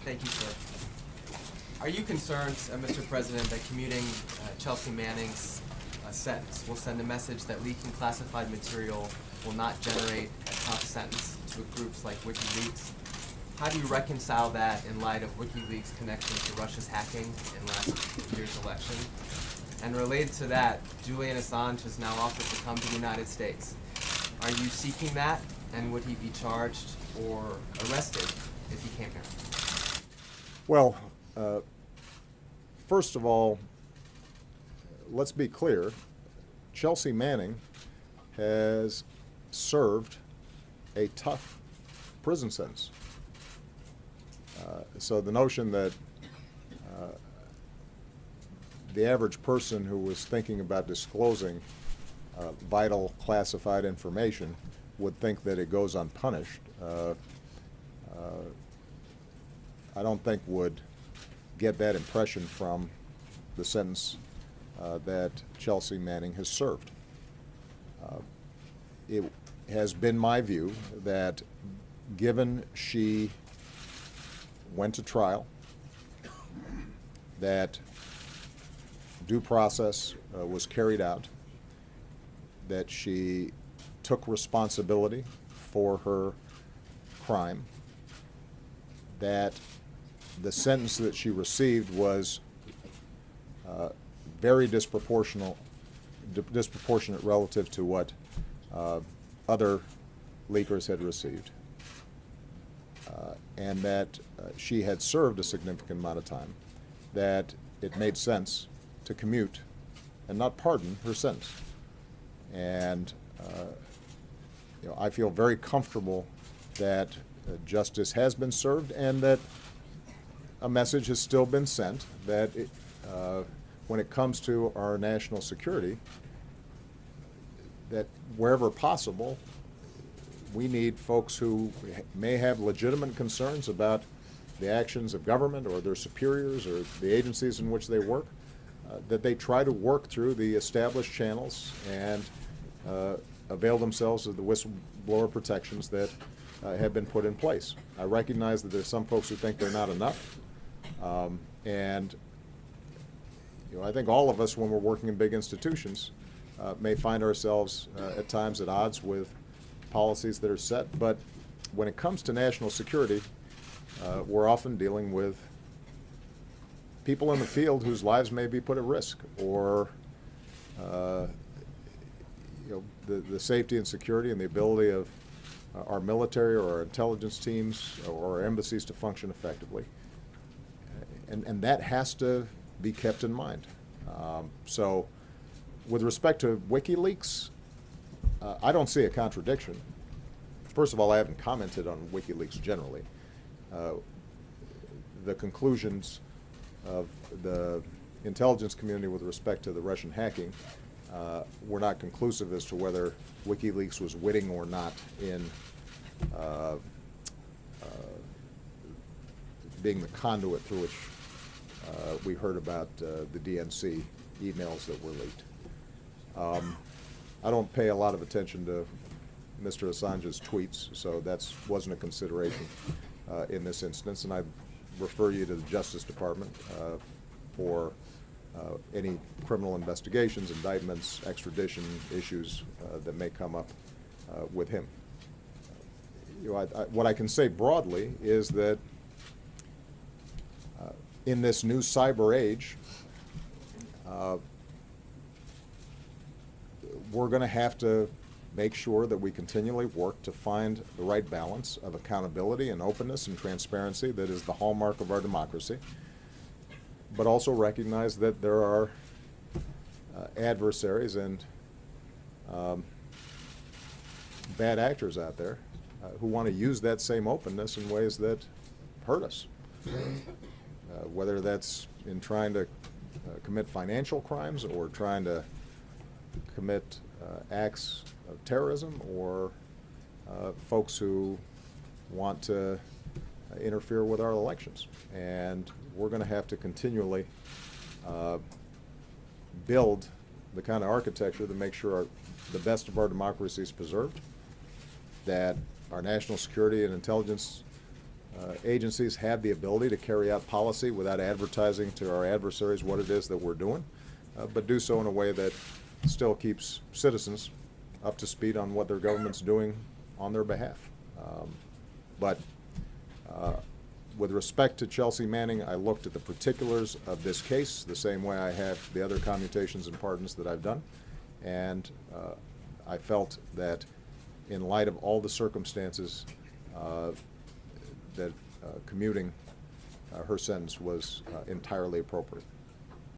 Thank you, sir. Are you concerned, Mr. President, that commuting Chelsea Manning's sentence will send a message that leaking classified material will not generate a tough sentence to groups like WikiLeaks? How do you reconcile that in light of WikiLeaks' connection to Russia's hacking in last year's election? And related to that, Julian Assange has now offered to come to the United States. Are you seeking that, and would he be charged or arrested if he came here? Well, first of all, let's be clear. Chelsea Manning has served a tough prison sentence. So the notion that the average person who was thinking about disclosing vital classified information would think that it goes unpunished, I don't think would get that impression from the sentence that Chelsea Manning has served. It has been my view that given she went to trial, that due process was carried out, that she took responsibility for her crime, that the sentence that she received was very disproportionate relative to what other leakers had received, and that she had served a significant amount of time, that it made sense to commute and not pardon her sentence. And I feel very comfortable that justice has been served and that a message has still been sent that when it comes to our national security, that wherever possible, we need folks who may have legitimate concerns about the actions of government or their superiors or the agencies in which they work, that they try to work through the established channels and avail themselves of the whistleblower protections that have been put in place. I recognize that there's some folks who think they're not enough, and I think all of us, when we're working in big institutions, may find ourselves at times at odds with policies that are set. But when it comes to national security, we're often dealing with people in the field whose lives may be put at risk, or the safety and security and the ability of our military or our intelligence teams or our embassies to function effectively. And that has to be kept in mind. So with respect to WikiLeaks, I don't see a contradiction. First of all, I haven't commented on WikiLeaks generally. The conclusions of the intelligence community with respect to the Russian hacking were not conclusive as to whether WikiLeaks was witting or not in being the conduit through which we heard about the DNC emails that were leaked. I don't pay a lot of attention to Mr. Assange's tweets, so that wasn't a consideration in this instance, and I refer you to the Justice Department for any criminal investigations, indictments, extradition issues that may come up with him. What I can say broadly is that in this new cyber age, we're going to have to make sure that we continually work to find the right balance of accountability and openness and transparency that is the hallmark of our democracy, but also recognize that there are adversaries and bad actors out there who want to use that same openness in ways that hurt us, whether that's in trying to commit financial crimes or trying to commit acts of terrorism, or folks who want to interfere with our elections. And we're going to have to continually build the kind of architecture that makes sure the best of our democracy is preserved, that our national security and intelligence agencies have the ability to carry out policy without advertising to our adversaries what it is that we're doing, but do so in a way that still keeps citizens up to speed on what their government's doing on their behalf. But with respect to Chelsea Manning, I looked at the particulars of this case the same way I have the other commutations and pardons that I've done, and I felt that in light of all the circumstances that commuting her sentence was entirely appropriate.